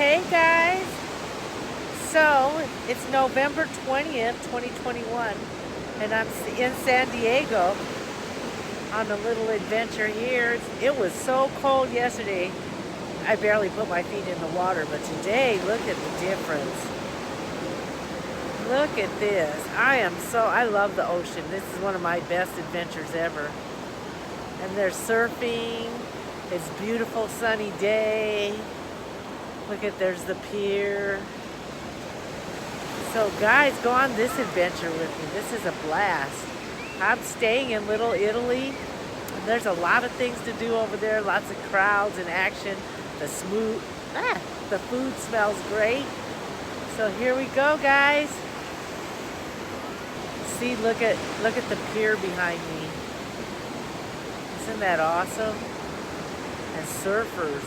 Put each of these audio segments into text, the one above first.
Hey guys, so it's November 20th, 2021, and I'm in San Diego on a little adventure here. It was so cold yesterday, I barely put my feet in the water, but today, look at the difference. Look at this. I love the ocean. This is one of my best adventures ever. And there's surfing. It's a beautiful sunny day. Look at, there's the pier. So guys, go on this adventure with me. This is a blast. I'm staying in Little Italy. There's a lot of things to do over there. Lots of crowds and action. The food smells great. So here we go, guys. See, look at the pier behind me. Isn't that awesome? And surfers.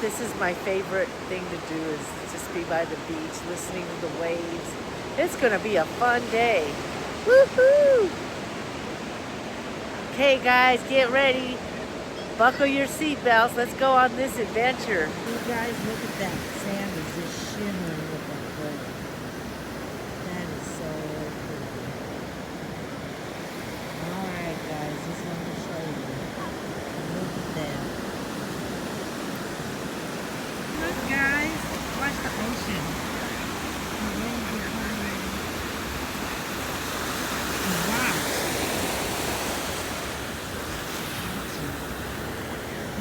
This is my favorite thing to do, is just be by the beach, listening to the waves. It's gonna be a fun day. Woohoo! Okay guys, get ready. Buckle your seatbelts. Let's go on this adventure. You guys, look at that. Sand is just shimmering with that gold. That is so pretty. Alright guys, just wanted to show you. Look at that. Look guys, watch the ocean. The waves are coming. Wow.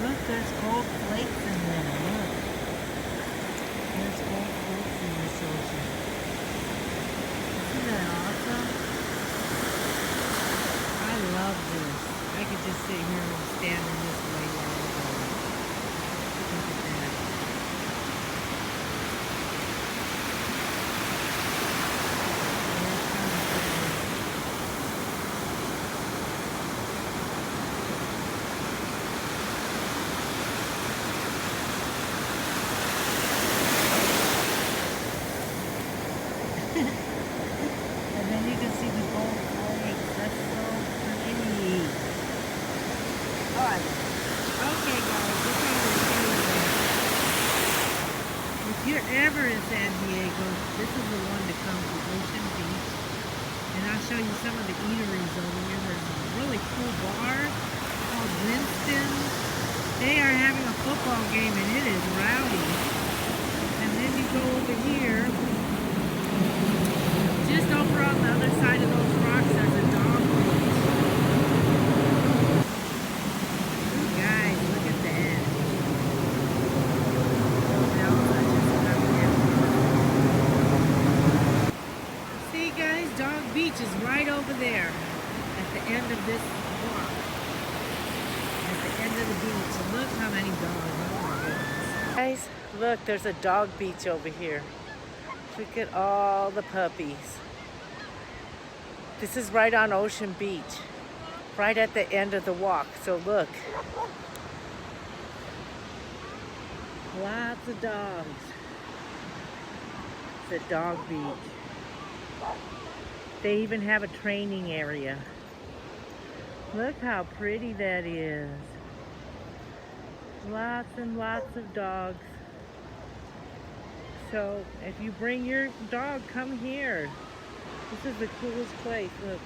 Look, there's gold flakes in there. Look. There's gold flakes in this ocean. Isn't that awesome? I love this. I could just sit here and stand in this way while I go. Look at that. That's kind of pretty. And then you can see the gold flakes. That's so pretty. Alright. Okay guys, we're trying to show you that. If you're ever in San Diego, this is the one to come to Ocean Beach. And I'll show you some of the eateries over here. There's a really cool bar called Winston's. They are having a football game and it is rowdy. And then you go over here. Just over on the other side of those rocks, there's a dog beach. Guys, look at that. See guys, Dog Beach is right over there at the end of this walk. At the end of the beach. And look how many dogs. Oh my goodness. Guys, look, there's a dog beach over here. Look at all the puppies. This is right on Ocean Beach, right at the end of the walk. So look, lots of dogs. It's a dog beach. They even have a training area. Look how pretty that is. Lots and lots of dogs. So if you bring your dog, come here. This is the coolest place. Look.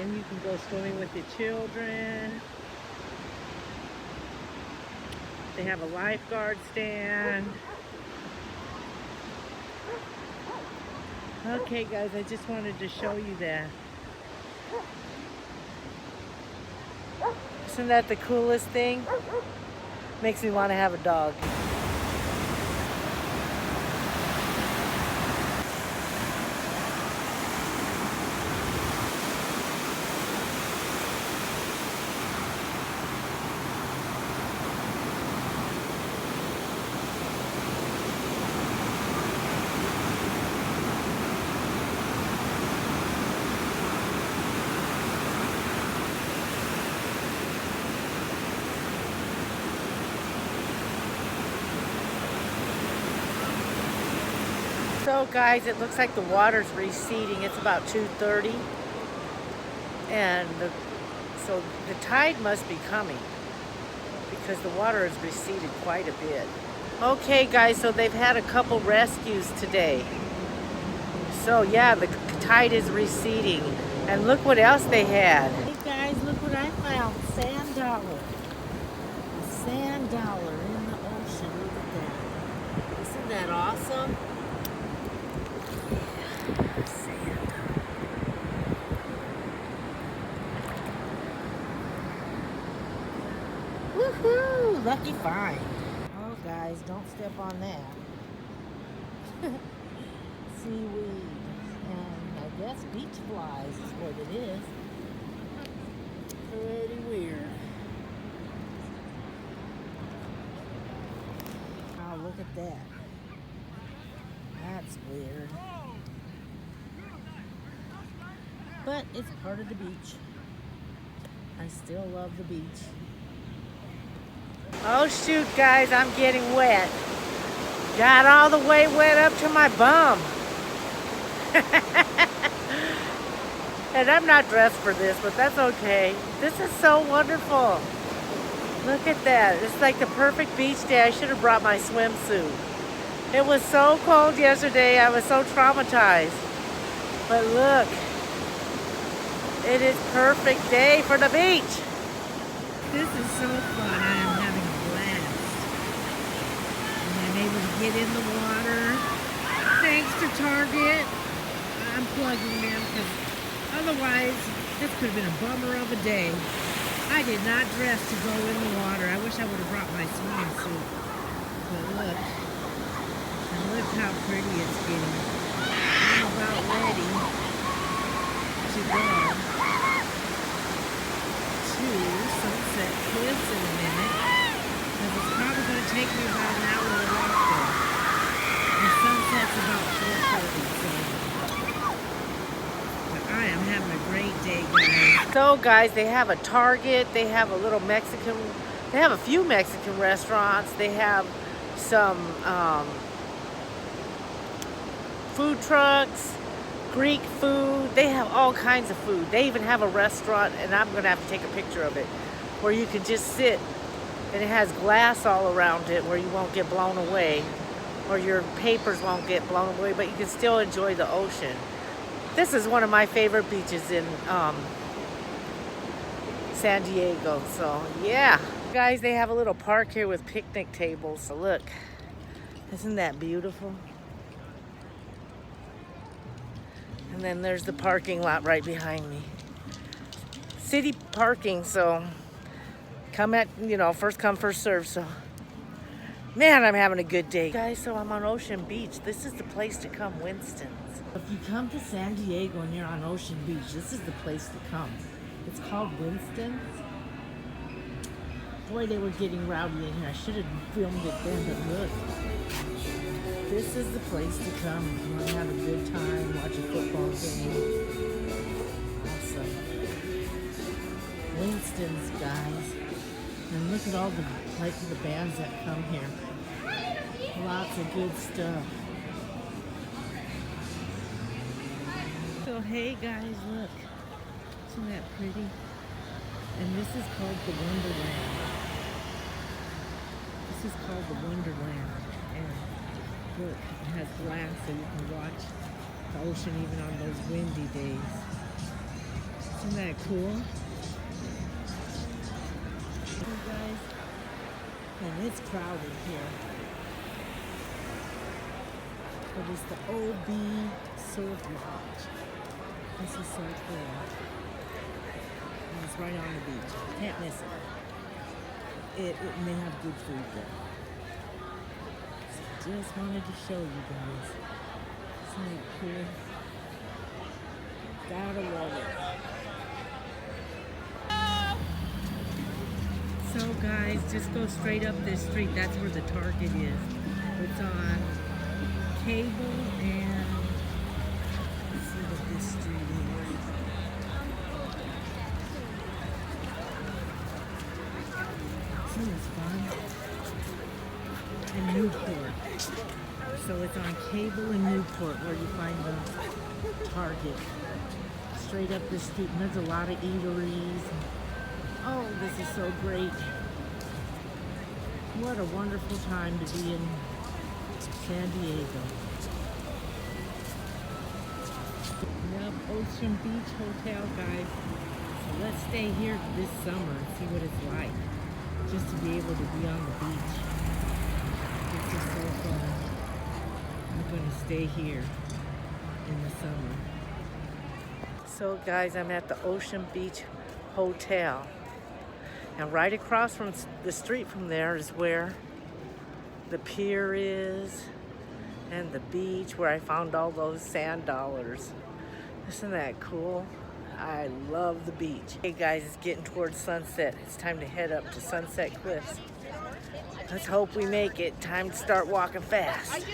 And you can go swimming with your children. They have a lifeguard stand. Okay guys, I just wanted to show you that. Isn't that the coolest thing? Makes me want to have a dog. So guys, it looks like the water's receding. It's about 2:30, and so the tide must be coming. because the water has receded quite a bit. Okay guys, so they've had a couple rescues today. So yeah, the tide is receding. And look what else they had. Hey guys, look what I found. Sand dollar. A sand dollar in the ocean. Look at that. Isn't that awesome? Yeah, sand dollar. Woohoo! Lucky find. Oh guys, don't step on that. Seaweed. And I guess beach flies is what it is. Pretty weird. Oh, look at that. That's weird. But it's part of the beach. I still love the beach. Oh shoot guys, I'm getting wet. Got all the way wet up to my bum. And I'm not dressed for this, but that's okay. This is so wonderful. Look at that. It's like the perfect beach day. I should have brought my swimsuit. It was so cold yesterday. I was so traumatized. But look, it is perfect day for the beach. This is so fun. I am having a blast. And I'm able to get in the water. Thanks to Target. I'm plugging them because otherwise this could have been a bummer of a day. I did not dress to go in the water. I wish I would have brought my swimming suit. But look. And look how pretty it's getting. I'm about ready to go to Sunset Cliffs in a minute. Because it's probably going to take me about an hour to walk there. And sunset's about 4:30, so I am having a great day, guys. So guys, they have a Target, they have a little Mexican, they have a few Mexican restaurants, they have some food trucks, Greek food, they have all kinds of food. They even have a restaurant, and I'm gonna have to take a picture of it, where you can just sit, and it has glass all around it where you won't get blown away, or your papers won't get blown away, but you can still enjoy the ocean. This is one of my favorite beaches in San Diego, so yeah. Guys, they have a little park here with picnic tables, so look. Isn't that beautiful? And then there's the parking lot right behind me. City parking, so come at, first come, first serve, so. Man, I'm having a good day. Guys, so I'm on Ocean Beach. This is the place to come, Winston's. If you come to San Diego and you're on Ocean Beach, this is the place to come. It's called Winston's. Boy, they were getting rowdy in here. I should have filmed it then, but look. This is the place to come if you want to have a good time, watch a football game. Awesome. Winston's, guys. And look at all the bands that come here. Lots of good stuff. So hey guys, look. Isn't that pretty? And this is called the Wonderland. This is called the Wonderland. And look, it has glass so you can watch the ocean even on those windy days. Isn't that cool? Hey guys, and it's crowded here. But it's the OB Surf Lodge. This is so cool. And it's right on the beach. Can't miss it. And they have good food there. So just wanted to show you guys. Isn't it cool? Gotta love it. So guys, just go straight up this street. That's where the Target is. It's on Cable and let's see what this street is. Isn't this fun? And Newport. So it's on Cable and Newport where you find the Target. Straight up the street, and there's a lot of eateries. Oh, this is so great. What a wonderful time to be in San Diego. Yep, Ocean Beach Hotel, guys. So let's stay here this summer and see what it's like. Just to be able to be on the beach. This is so fun. I'm going to stay here in the summer. So guys, I'm at the Ocean Beach Hotel. And right across from the street from there is where the pier is and the beach where I found all those sand dollars. Isn't that cool? I love the beach. Hey guys, it's getting towards sunset. It's time to head up to Sunset Cliffs. Let's hope we make it. Time to start walking fast.